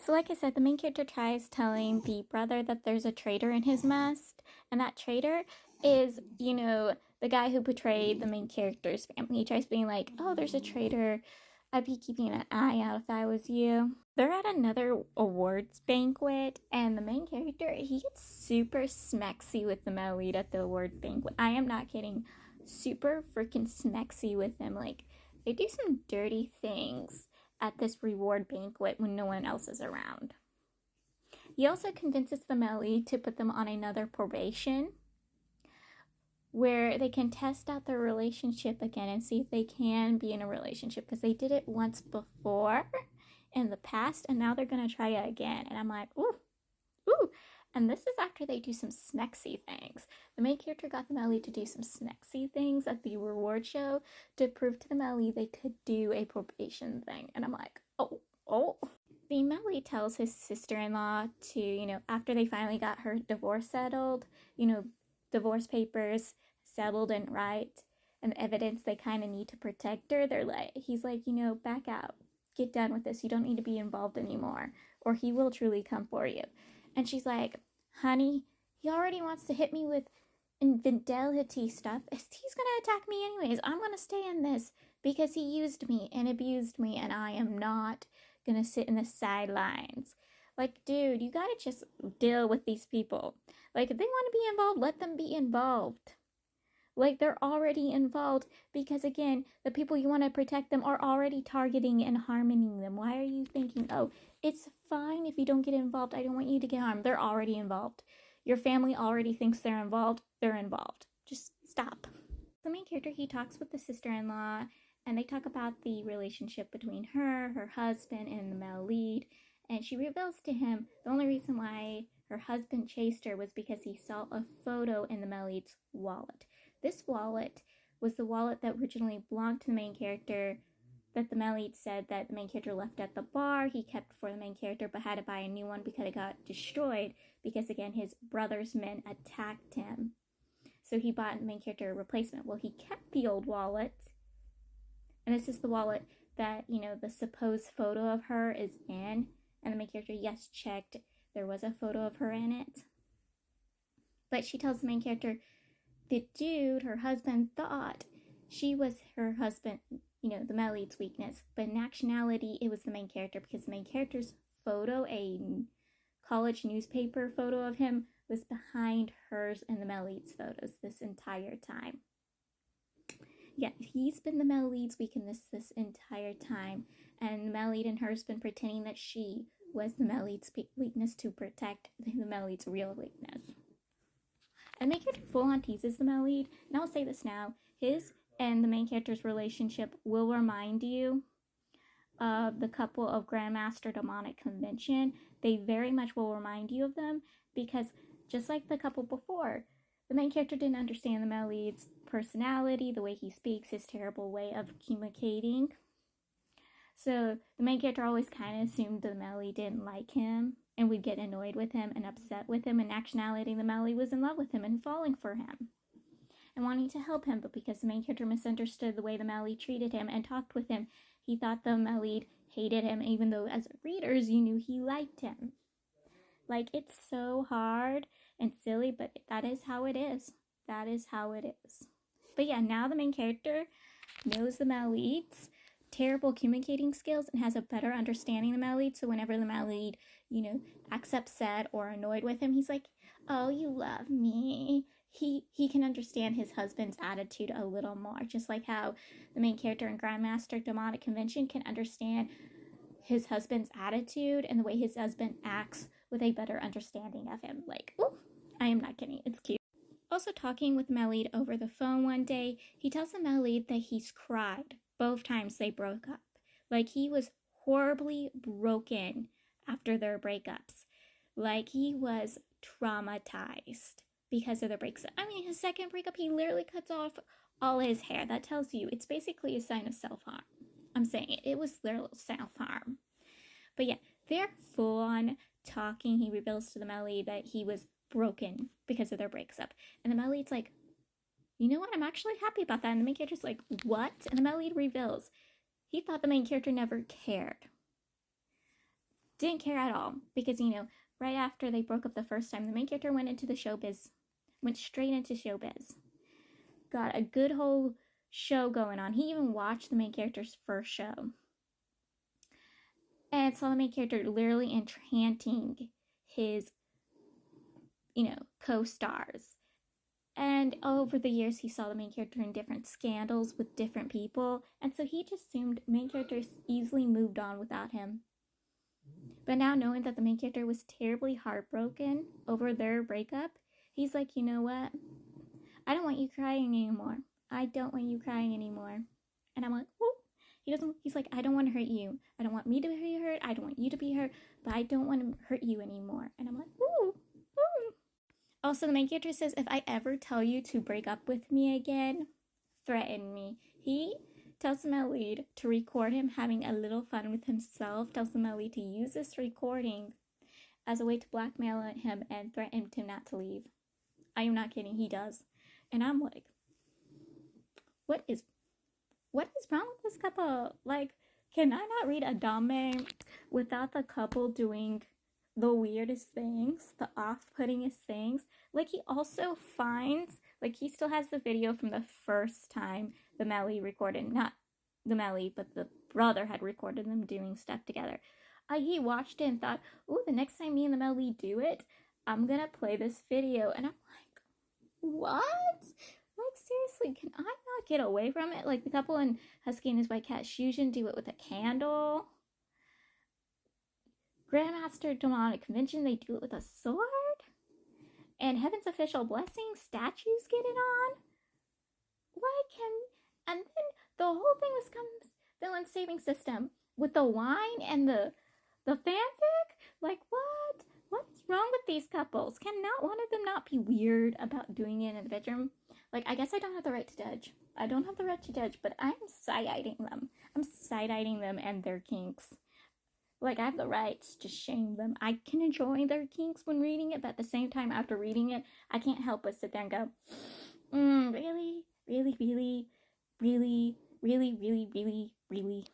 So, like I said, the main character tries telling the brother that there's a traitor in his mess, and that traitor is, the guy who portrayed the main character's family. He tries being like, oh, there's a traitor. I'd be keeping an eye out if I was you. They're at another awards banquet, and the main character, he gets super smexy with the male lead at the award banquet. I am not kidding. Super freaking smexy with him. Like, they do some dirty things at this reward banquet when no one else is around. He also convinces the male lead to put them on another probation where they can test out their relationship again and see if they can be in a relationship, because they did it once before in the past and now they're going to try it again. And I'm like, ooh, ooh. And this is after they do some smexy things. The main character got the male lead to do some smexy things at the reward show to prove to the male lead they could do a probation thing. And I'm like, oh. The male lead tells his sister-in-law to, after they finally got her divorce settled, divorce papers settled and right, and the evidence they kind of need to protect her, he's like, back out. Get done with this. You don't need to be involved anymore, or he will truly come for you. And she's like, honey, he already wants to hit me with infidelity stuff. He's going to attack me anyways. I'm going to stay in this because he used me and abused me, and I am not going to sit in the sidelines. Like, dude, you got to just deal with these people. Like, if they want to be involved, let them be involved. Like, they're already involved because, again, the people you want to protect them are already targeting and harming them. Why are you thinking, oh, it's fine if you don't get involved, I don't want you to get harmed? They're already involved. Your family already thinks they're involved. They're involved. Just stop. The main character, he talks with the sister-in-law, and they talk about the relationship between her husband, and the male lead. And she reveals to him the only reason why her husband chased her was because he saw a photo in the male lead's wallet. This wallet was the wallet that originally belonged to the main character, that the male lead said that the main character left at the bar. He kept for the main character but had to buy a new one because it got destroyed because, again, his brother's men attacked him. So he bought the main character a replacement. Well, he kept the old wallet, and this is the wallet that, the supposed photo of her is in. And the main character, yes, checked. There was a photo of her in it. But she tells the main character, the dude, her husband, thought she was her husband, the male lead's weakness. But in actuality, it was the main character, because the main character's photo, a college newspaper photo of him, was behind hers and the male lead's photos this entire time. Yeah, he's been the male lead's weakness this entire time, and the male lead and her's been pretending that she was the male lead's weakness to protect the male lead's real weakness. And the main character full on teases the male lead, and I'll say this now, his and the main character's relationship will remind you of the couple of Grandmaster Demonic Convention. They very much will remind you of them, because just like the couple before, the main character didn't understand the male lead's personality, the way he speaks, his terrible way of communicating. So the main character always kind of assumed the male lead didn't like him and would get annoyed with him and upset with him. In actuality, the male lead was in love with him and falling for him and wanting to help him. But because the main character misunderstood the way the male lead treated him and talked with him, he thought the male lead hated him, even though as readers you knew he liked him. Like, it's so hard and silly, but that is how it is. That is how it is. But yeah, now the main character knows the male lead's terrible communicating skills and has a better understanding of the male lead. So whenever the male lead, acts upset or annoyed with him, he's like, oh, you love me. He can understand his husband's attitude a little more, just like how the main character in Grandmaster Demonic Convention can understand his husband's attitude and the way his husband acts with a better understanding of him. Like, ooh, I am not kidding. It's cute. Also, talking with male lead over the phone one day, he tells the male lead that he's cried both times they broke up. Like, he was horribly broken after their breakups. Like, he was traumatized because of the breakups. I mean, his second breakup, he literally cuts off all his hair. That tells you it's basically a sign of self-harm. I'm saying it was literal self-harm. But yeah, they're full on talking. He reveals to the male lead that he was broken because of their breakup. And the male lead's like, you know what? I'm actually happy about that. And the main character's like, what? And the male lead reveals he thought the main character never cared. didn't care at all because, right after they broke up the first time, the main character went straight into showbiz. Got a good whole show going on. He even watched the main character's first show. And saw the main character literally enchanting his, co-stars. And over the years, he saw the main character in different scandals with different people. And so he just assumed main characters easily moved on without him. But now knowing that the main character was terribly heartbroken over their breakup, he's like, you know what? I don't want you crying anymore. I don't want you crying anymore. And I'm like, oh. He's like, I don't want to hurt you. I don't want me to be hurt. I don't want you to be hurt. But I don't want to hurt you anymore. And I'm like, ooh, ooh. Also, the main character says, if I ever tell you to break up with me again, threaten me. He tells the male lead to record him having a little fun with himself, tells the male lead to use this recording as a way to blackmail him and threaten him not to leave. I am not kidding, he does. And I'm like, what is wrong with this couple? Like, can I not read a dame without the couple doing the weirdest things, the off-puttingest things? Like, he also finds, like, he still has the video from the first time the Melly recorded, not the Melly, but the brother had recorded them doing stuff together. He watched it and thought, ooh, the next time me and the Melly do it, I'm gonna play this video. And I'm like, what? Like, seriously, can I not get away from it? Like, the couple in Husky and His White Cat Shujin do it with a candle. Grandmaster Demonic Convention, they do it with a sword. And Heaven's Official Blessing, statues get it on. And then the whole thing was Villain Saving System with the wine and the fanfic. Like, what? What's wrong with these couples? Can not one of them not be weird about doing it in the bedroom? Like, I guess I don't have the right to judge. I don't have the right to judge, but I'm side-eyeing them. I'm side-eyeing them and their kinks. Like, I have the right to shame them. I can enjoy their kinks when reading it, but at the same time, after reading it, I can't help but sit there and go, really? Really, really, really, really, really, really, really?